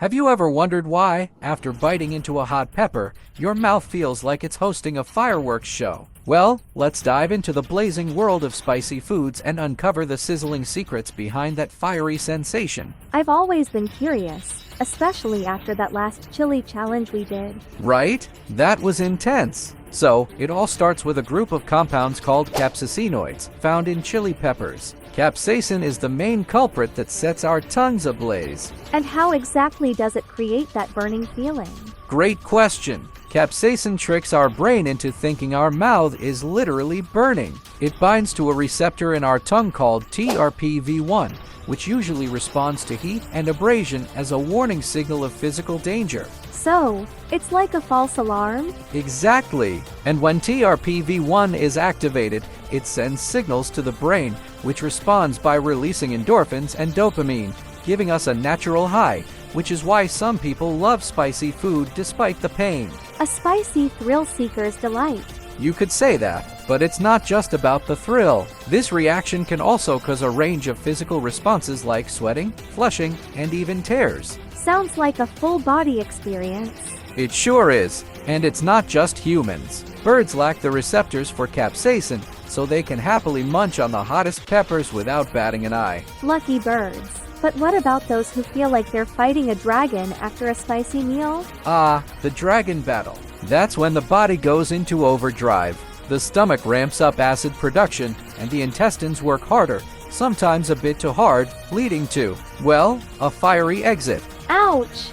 Have you ever wondered why, after biting into a hot pepper, your mouth feels like it's hosting a fireworks show? Well, let's dive into the blazing world of spicy foods and uncover the sizzling secrets behind that fiery sensation. I've always been curious, especially after that last chili challenge we did. Right? That was intense. So, it all starts with a group of compounds called capsaicinoids, found in chili peppers. Capsaicin is the main culprit that sets our tongues ablaze. And how exactly does it create that burning feeling? Great question. Capsaicin tricks our brain into thinking our mouth is literally burning. It binds to a receptor in our tongue called TRPV1, which usually responds to heat and abrasion as a warning signal of physical danger. So, it's like a false alarm? Exactly. And when TRPV1 is activated, it sends signals to the brain, which responds by releasing endorphins and dopamine, giving us a natural high, which is why some people love spicy food despite the pain. A spicy thrill-seeker's delight. You could say that, but it's not just about the thrill. This reaction can also cause a range of physical responses like sweating, flushing, and even tears. Sounds like a full-body experience. It sure is, and it's not just humans. Birds lack the receptors for capsaicin, so they can happily munch on the hottest peppers without batting an eye. Lucky birds. But what about those who feel like they're fighting a dragon after a spicy meal? Ah, the dragon battle. That's when the body goes into overdrive. The stomach ramps up acid production, and the intestines work harder, sometimes a bit too hard, leading to, well, a fiery exit. Ouch!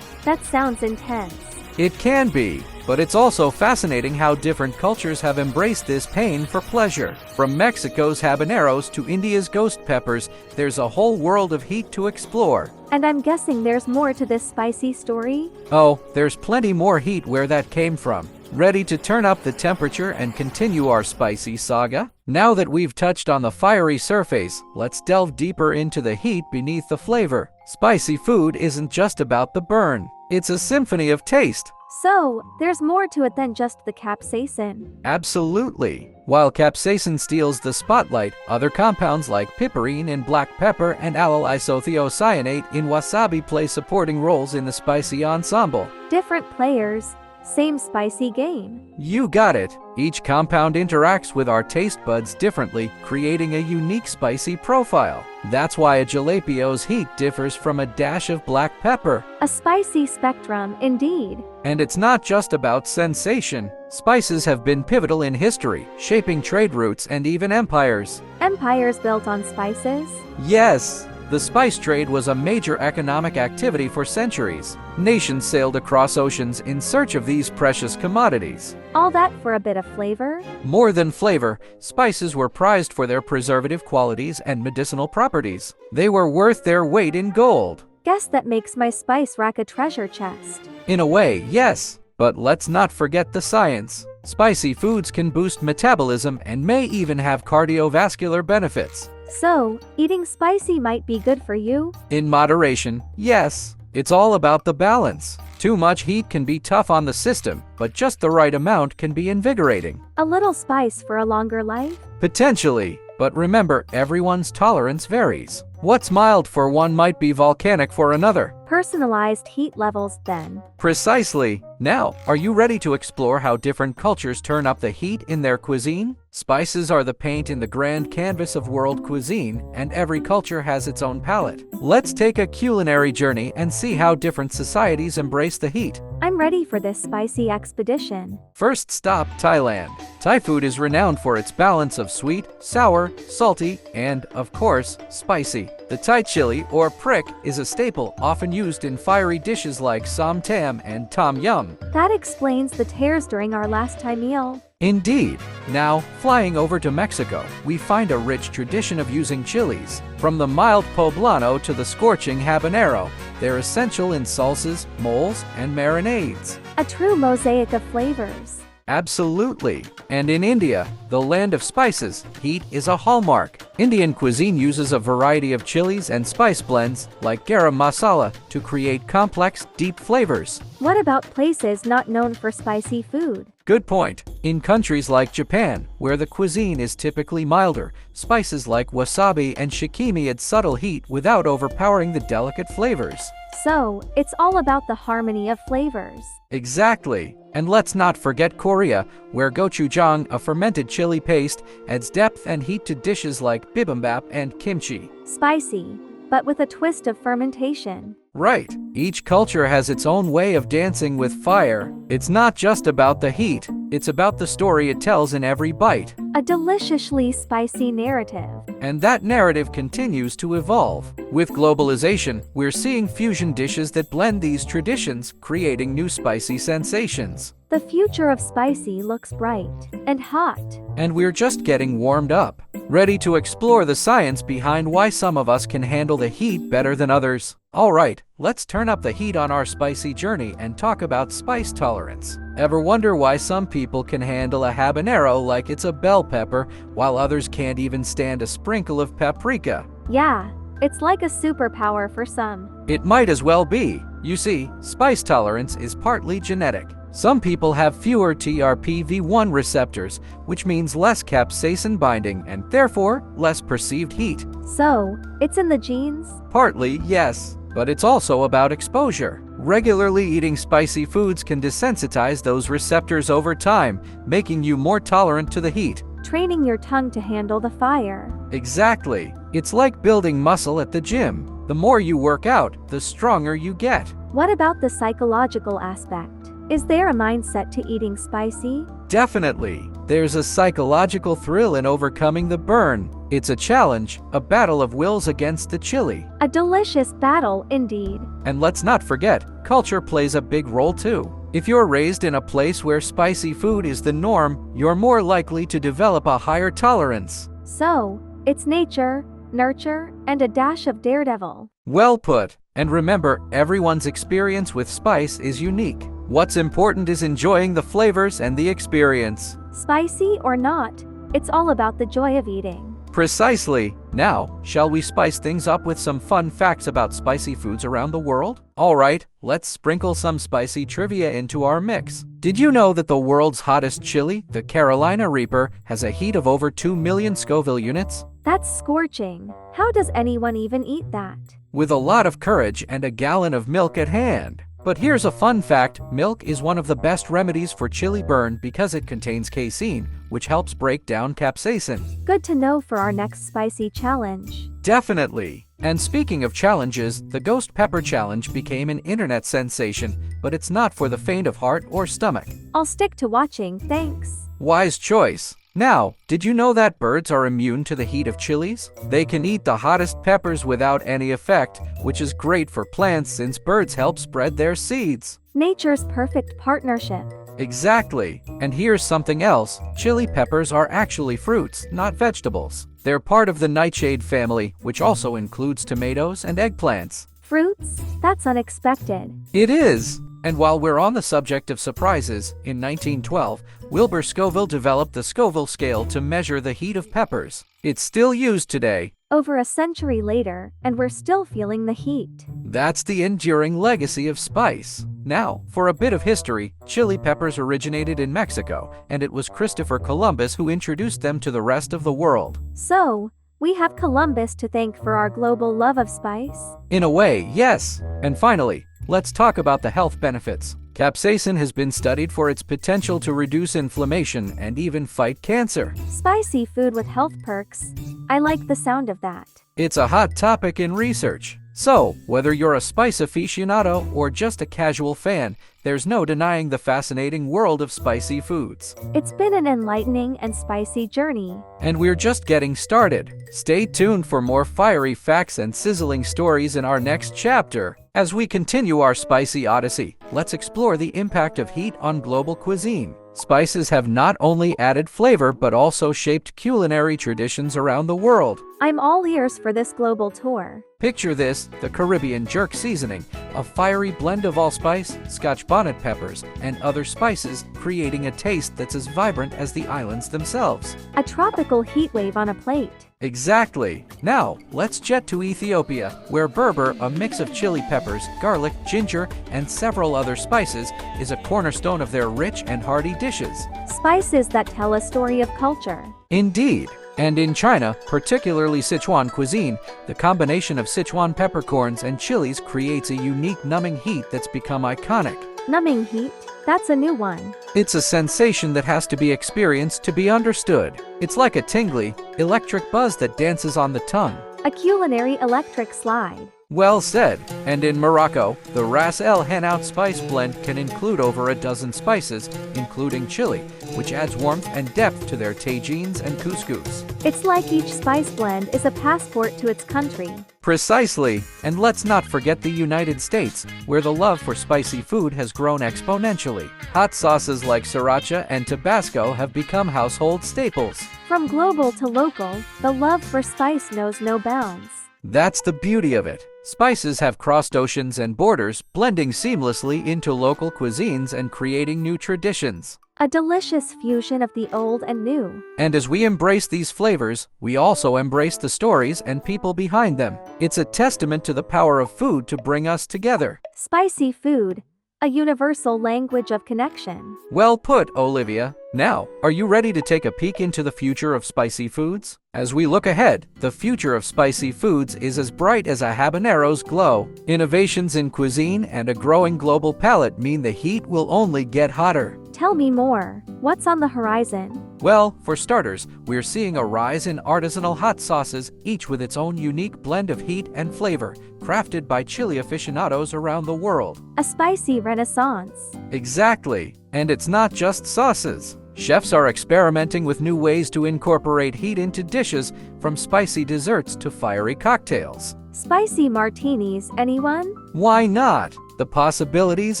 That sounds intense. It can be, but it's also fascinating how different cultures have embraced this pain for pleasure. From Mexico's habaneros to India's ghost peppers, there's a whole world of heat to explore. And I'm guessing there's more to this spicy story? Oh, there's plenty more heat where that came from. Ready to turn up the temperature and continue our spicy saga? Now that we've touched on the fiery surface, let's delve deeper into the heat beneath the flavor. Spicy food isn't just about the burn. It's a symphony of taste. So, there's more to it than just the capsaicin. Absolutely. While capsaicin steals the spotlight, other compounds like piperine in black pepper and allyl isothiocyanate in wasabi play supporting roles in the spicy ensemble. Different players, same spicy game. You got it. Each compound interacts with our taste buds differently, creating a unique spicy profile. That's why a jalapeño's heat differs from a dash of black pepper. A spicy spectrum, indeed. And it's not just about sensation. Spices have been pivotal in history, shaping trade routes and even empires. Empires built on spices? Yes. The spice trade was a major economic activity for centuries. Nations sailed across oceans in search of these precious commodities. All that for a bit of flavor? More than flavor, spices were prized for their preservative qualities and medicinal properties. They were worth their weight in gold. Guess that makes my spice rack a treasure chest. In a way, yes. But let's not forget the science. Spicy foods can boost metabolism and may even have cardiovascular benefits. So, eating spicy might be good for you? In moderation, yes. It's all about the balance. Too much heat can be tough on the system, but just the right amount can be invigorating. A little spice for a longer life? Potentially, but remember, everyone's tolerance varies. What's mild for one might be volcanic for another. Personalized heat levels, then. Precisely. Now, are you ready to explore how different cultures turn up the heat in their cuisine? Spices are the paint in the grand canvas of world cuisine, and every culture has its own palate. Let's take a culinary journey and see how different societies embrace the heat. I'm ready for this spicy expedition. First stop, Thailand. Thai food is renowned for its balance of sweet, sour, salty, and, of course, spicy. The Thai chili, or prick, is a staple often used in fiery dishes like som tam and tom yum. That explains the tears during our last Thai meal. Indeed. Now, flying over to Mexico, we find a rich tradition of using chilies. From the mild poblano to the scorching habanero, they're essential in salsas, moles, and marinades. A true mosaic of flavors. Absolutely. And in India, the land of spices, heat is a hallmark. Indian cuisine uses a variety of chilies and spice blends, like garam masala, to create complex, deep flavors. What about places not known for spicy food? Good point. In countries like Japan, where the cuisine is typically milder, spices like wasabi and shikimi add subtle heat without overpowering the delicate flavors. So, it's all about the harmony of flavors. Exactly. And let's not forget Korea, where gochujang, a fermented chili paste, adds depth and heat to dishes like bibimbap and kimchi. Spicy, but with a twist of fermentation. Right. Each culture has its own way of dancing with fire. It's not just about the heat, it's about the story it tells in every bite. A deliciously spicy narrative. And that narrative continues to evolve. With globalization, we're seeing fusion dishes that blend these traditions, creating new spicy sensations. The future of spicy looks bright and hot. And we're just getting warmed up, ready to explore the science behind why some of us can handle the heat better than others. All right, let's turn up the heat on our spicy journey and talk about spice tolerance. Ever wonder why some people can handle a habanero like it's a bell pepper, while others can't even stand a sprinkle of paprika? Yeah, it's like a superpower for some. It might as well be. You see, spice tolerance is partly genetic. Some people have fewer TRPV1 receptors, which means less capsaicin binding and therefore less perceived heat. So, it's in the genes? Partly, yes, but it's also about exposure. Regularly eating spicy foods can desensitize those receptors over time, making you more tolerant to the heat. Training your tongue to handle the fire. Exactly. It's like building muscle at the gym. The more you work out, the stronger you get. What about the psychological aspect? Is there a mindset to eating spicy? Definitely. There's a psychological thrill in overcoming the burn. It's a challenge, a battle of wills against the chili. A delicious battle indeed. And let's not forget, culture plays a big role too. If you're raised in a place where spicy food is the norm, you're more likely to develop a higher tolerance. So, it's nature, nurture, and a dash of daredevil. Well put. And remember, everyone's experience with spice is unique. What's important is enjoying the flavors and the experience. Spicy or not, it's all about the joy of eating. Precisely. Now, shall we spice things up with some fun facts about spicy foods around the world? All right, let's sprinkle some spicy trivia into our mix. Did you know that the world's hottest chili, the Carolina Reaper, has a heat of over 2 million Scoville units? That's scorching. How does anyone even eat that? With a lot of courage and a gallon of milk at hand. But here's a fun fact, milk is one of the best remedies for chili burn because it contains casein, which helps break down capsaicin. Good to know for our next spicy challenge. Definitely. And speaking of challenges, the Ghost Pepper Challenge became an internet sensation, but it's not for the faint of heart or stomach. I'll stick to watching, thanks. Wise choice. Now, did you know that birds are immune to the heat of chilies? They can eat the hottest peppers without any effect, which is great for plants since birds help spread their seeds. Nature's perfect partnership. Exactly. And here's something else. Chili peppers are actually fruits, not vegetables. They're part of the nightshade family, which also includes tomatoes and eggplants. Fruits? That's unexpected. It is. And while we're on the subject of surprises, in 1912, Wilbur Scoville developed the Scoville scale to measure the heat of peppers. It's still used today. Over a century later, and we're still feeling the heat. That's the enduring legacy of spice. Now, for a bit of history, chili peppers originated in Mexico, and it was Christopher Columbus who introduced them to the rest of the world. So, we have Columbus to thank for our global love of spice? In a way, yes. And finally, let's talk about the health benefits. Capsaicin has been studied for its potential to reduce inflammation and even fight cancer. Spicy food with health perks. I like the sound of that. It's a hot topic in research. So, whether you're a spice aficionado or just a casual fan, there's no denying the fascinating world of spicy foods. It's been an enlightening and spicy journey. And we're just getting started. Stay tuned for more fiery facts and sizzling stories in our next chapter. As we continue our spicy odyssey, let's explore the impact of heat on global cuisine. Spices have not only added flavor but also shaped culinary traditions around the world. I'm all ears for this global tour. Picture this, the Caribbean jerk seasoning, a fiery blend of allspice, Scotch bonnet peppers, and other spices, creating a taste that's as vibrant as the islands themselves. A tropical heat wave on a plate. Exactly. Now, let's jet to Ethiopia, where Berber, a mix of chili peppers, garlic, ginger, and several other spices, is a cornerstone of their rich and hearty dishes. Spices that tell a story of culture. Indeed. And in China, particularly Sichuan cuisine, the combination of Sichuan peppercorns and chilies creates a unique numbing heat that's become iconic. Numbing heat? That's a new one. It's a sensation that has to be experienced to be understood. It's like a tingly, electric buzz that dances on the tongue. A culinary electric slide. Well said. And in Morocco, the Ras El Hanout spice blend can include over a dozen spices, including chili, which adds warmth and depth to their tagines and couscous. It's like each spice blend is a passport to its country. Precisely. And let's not forget the United States, where the love for spicy food has grown exponentially. Hot sauces like sriracha and Tabasco have become household staples. From global to local, the love for spice knows no bounds. That's the beauty of it. Spices have crossed oceans and borders, blending seamlessly into local cuisines and creating new traditions. A delicious fusion of the old and new. And as we embrace these flavors, we also embrace the stories and people behind them. It's a testament to the power of food to bring us together. Spicy food, a universal language of connection. Well put, Olivia. Now, are you ready to take a peek into the future of spicy foods? As we look ahead, the future of spicy foods is as bright as a habanero's glow. Innovations in cuisine and a growing global palate mean the heat will only get hotter. Tell me more. What's on the horizon? Well, for starters, we're seeing a rise in artisanal hot sauces, each with its own unique blend of heat and flavor, crafted by chili aficionados around the world. A spicy renaissance. Exactly. And it's not just sauces. Chefs are experimenting with new ways to incorporate heat into dishes, from spicy desserts to fiery cocktails. Spicy martinis, anyone? Why not? The possibilities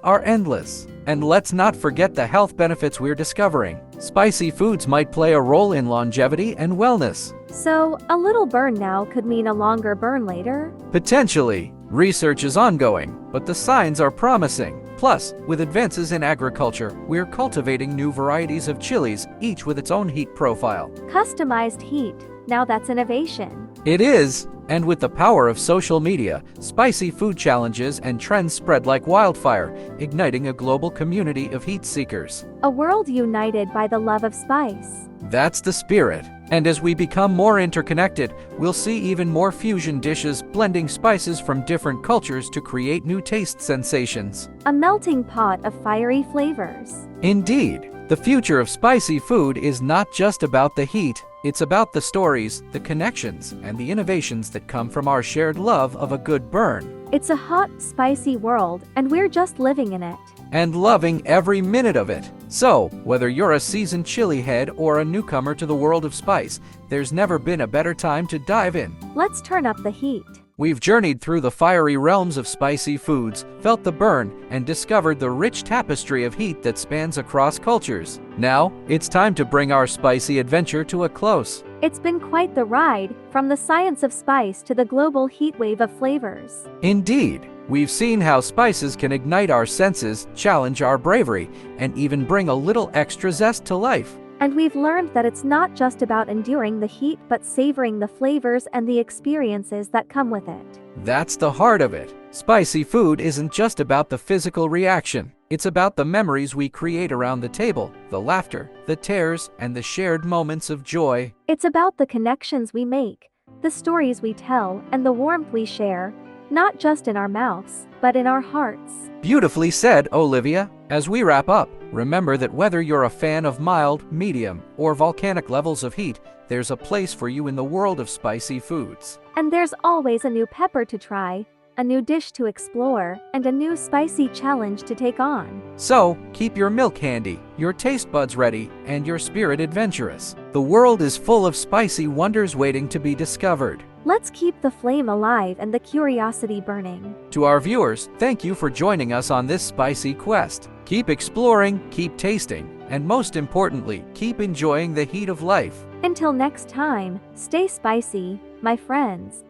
are endless. And let's not forget the health benefits we're discovering. Spicy foods might play a role in longevity and wellness. So, a little burn now could mean a longer burn later? Potentially. Research is ongoing, but the signs are promising. Plus, with advances in agriculture, we're cultivating new varieties of chilies, each with its own heat profile. Customized heat. Now that's innovation. It is. And with the power of social media, spicy food challenges and trends spread like wildfire, igniting a global community of heat seekers. A world united by the love of spice. That's the spirit. And as we become more interconnected, we'll see even more fusion dishes blending spices from different cultures to create new taste sensations. A melting pot of fiery flavors. Indeed. The future of spicy food is not just about the heat, it's about the stories, the connections, and the innovations that come from our shared love of a good burn. It's a hot, spicy world, and we're just living in it. And loving every minute of it. So, whether you're a seasoned chili head or a newcomer to the world of spice, there's never been a better time to dive in. Let's turn up the heat. We've journeyed through the fiery realms of spicy foods, felt the burn, and discovered the rich tapestry of heat that spans across cultures. Now, it's time to bring our spicy adventure to a close. It's been quite the ride, from the science of spice to the global heatwave of flavors. Indeed. We've seen how spices can ignite our senses, challenge our bravery, and even bring a little extra zest to life. And we've learned that it's not just about enduring the heat but savoring the flavors and the experiences that come with it. That's the heart of it. Spicy food isn't just about the physical reaction. It's about the memories we create around the table, the laughter, the tears, and the shared moments of joy. It's about the connections we make, the stories we tell, and the warmth we share, not just in our mouths, but in our hearts. Beautifully said, Olivia. As we wrap up, remember that whether you're a fan of mild, medium, or volcanic levels of heat, there's a place for you in the world of spicy foods. And there's always a new pepper to try, a new dish to explore, and a new spicy challenge to take on. So, keep your milk handy, your taste buds ready, and your spirit adventurous. The world is full of spicy wonders waiting to be discovered. Let's keep the flame alive and the curiosity burning. To our viewers, thank you for joining us on this spicy quest. Keep exploring, keep tasting, and most importantly, keep enjoying the heat of life. Until next time, stay spicy, my friends.